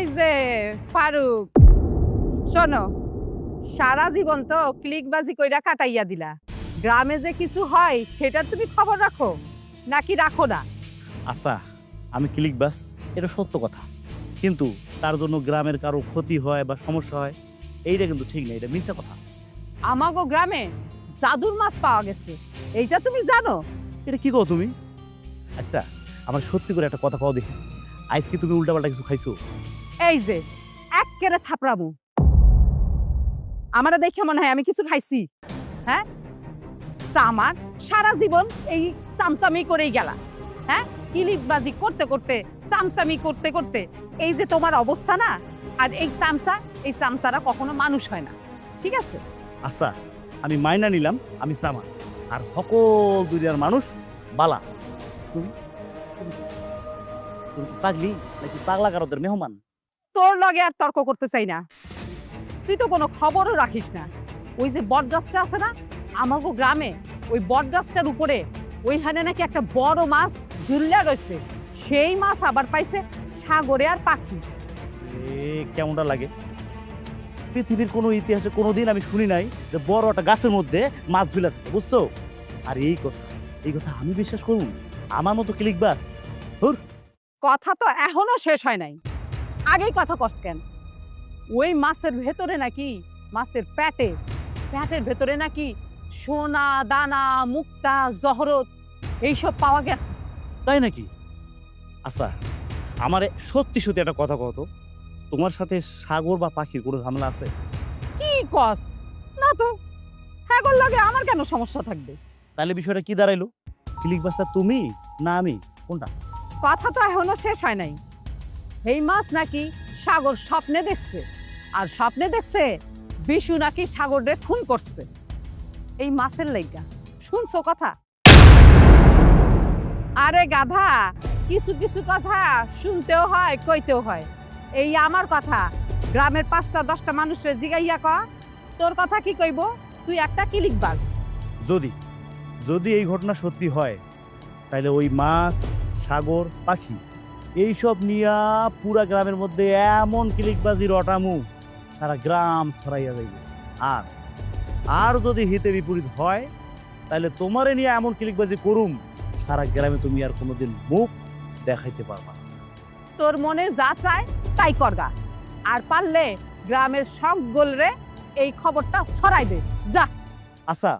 এই যে ফারুক, শোনো, সারা জীবন তো ক্লিকবাজি কইরা কাটাইয়া দিলা। গ্রামে যে কিছু হয় সেটার তুমি খবর রাখো নাকি রাখো না? আচ্ছা, আমি ক্লিক বাস, এটা সত্য কথা, কিন্তু তার জন্য গ্রামের কারো ক্ষতি হয় বা সমস্যা হয় এইটা কিন্তু ঠিক নেই, এটা মিথ্যা কথা। আমাগো গ্রামে জাদুর মাছ পাওয়া গেছে, এইটা তুমি জানো? এটা কি কও তুমি? আচ্ছা, আমার সত্যি করে একটা কথা কও দেখি, আজ কি তুমি উল্টাপাল্টা কিছু খাইছো? এই যে এক্কেরে থাপড়ামু, আমারে দেখে মনে হয় আমি কিছু খাইছি? হ্যাঁ, আমার সারা জীবন এই চামচামি করেই গেলা। হ্যাঁ, কিলিকবাজি করতে করতে, চামচামি করতে করতে এই যে তোমার অবস্থা না, আর এই চামচারা কখনো মানুষ হয় না, ঠিক আছে? আচ্ছা, আমি মাইনা নিলাম আমি সামা, আর সকল দুনিয়ার মানুষ বালা। তুমি তুমি তুমি কি পাগলি নাকি পাগলা কারোদের মেহমান? তোর লগে আর তর্ক করতে চাই না, তুই তো কোনো খবরও রাখিস না। ওই যে বট গাছটা আছে না আমাগো গ্রামে, ওই বট গাছটার উপরে ওইখানে নাকি একটা বড় মাছ ঝুলিয়া রয়েছে। সেই মাছ আবার পাইছে সাগরে আর পাখি। কেমনটা লাগে? পৃথিবীর কোনো ইতিহাসে কোনোদিন আমি শুনি নাই যে বড় একটা গাছের মধ্যে মাছ ঝুলে থাকে, বুঝছো? আর এই কথা আমি বিশ্বাস করুন? আমার মতো ক্লিক বাস? কথা তো এখনো শেষ হয় নাই, আগেই কথা কস কেন? ওই মাছের ভেতরে নাকি, মাছের পেটের ভেতরে নাকি সোনা দানা মুক্তা জহরত এইসব পাওয়া গেছে। তাই নাকি? আচ্ছা, আমারে সত্যি সত্যি একটা কথা কতো, তোমার সাথে সাগর বা পাখির কোনো ঝামেলা আছে? কি কস? না তো, হ্যাঁ লাগে আমার কেন সমস্যা থাকবে? তাহলে বিষয়টা কি দাঁড়াইলো? ক্লিক বাসটা তুমি না আমি, কোনটা? কথা তো এখনো শেষ হয় নাই। এই মাছ নাকি সাগর স্বপ্নে দেখছে, আর স্বপ্নে দেখছে বিশু নাকি সাগরে খুন করছে এই মাছের লাইগা। শুনছো কথা? আরে গাধা, কিছু কিছু কথা শুনতেও হয় কইতেও হয়। এই আমার কথা গ্রামের ৫টা-১০টা মানুষের জিগাইয়া ক, তোর কথা কি কইব? তুই একটা কিলিকবাজ। যদি এই ঘটনা সত্যি হয়, তাহলে ওই মাছ, সাগর, পাখি এইসব নিয়া পুরা গ্রামের মধ্যে এমন ক্লিকবাজি রটামু, সারা গ্রাম ছড়াইয়া যাইবে। আর যদি হিতে বিপরীত হয়, তাহলে তোমারে নিয়ে এমন ক্লিকবাজি করুম, সারা গ্রামে তুমি আর কোনোদিন মুখ দেখাইতে পারবা না। তোর মনে যা চায় তাই করগা, আর পারলে গ্রামের সকলরে এই খবরটা ছড়াই দে যা। আচ্ছা,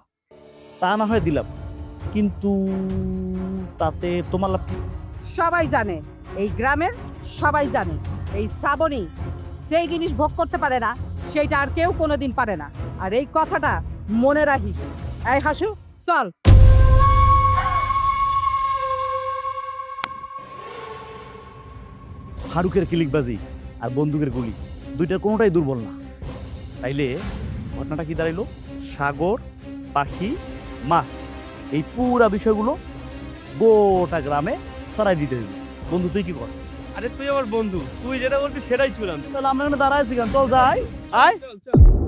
তা না হয় দিলাম, কিন্তু তাতে তোমার লাভ কি? সবাই জানে, এই গ্রামের সবাই জানে, এই শ্রাবণী সেই জিনিস ভোগ করতে পারে না সেইটা আর কেউ কোনোদিন পারে না। আর এই কথাটা মনে রাখিস। এই হাসু, চল। ফারুকের ক্লিকবাজি আর বন্দুকের গুলি দুইটার কোনোটাই দুর্বল না। তাইলে ঘটনাটা কি দাঁড়াইলো? সাগর, পাখি, মাছ, এই পুরা বিষয়গুলো গোটা গ্রামে ছড়াই দিতে হইবে। বন্ধু, তুই কি করছ? আরে তুই আমার বন্ধু, তুই যেটা বলবি সেটাই চূড়ান্ত। তাহলে আমরা এখানে দাঁড়াইছি কেন? চল যাই, আয়। চল চল।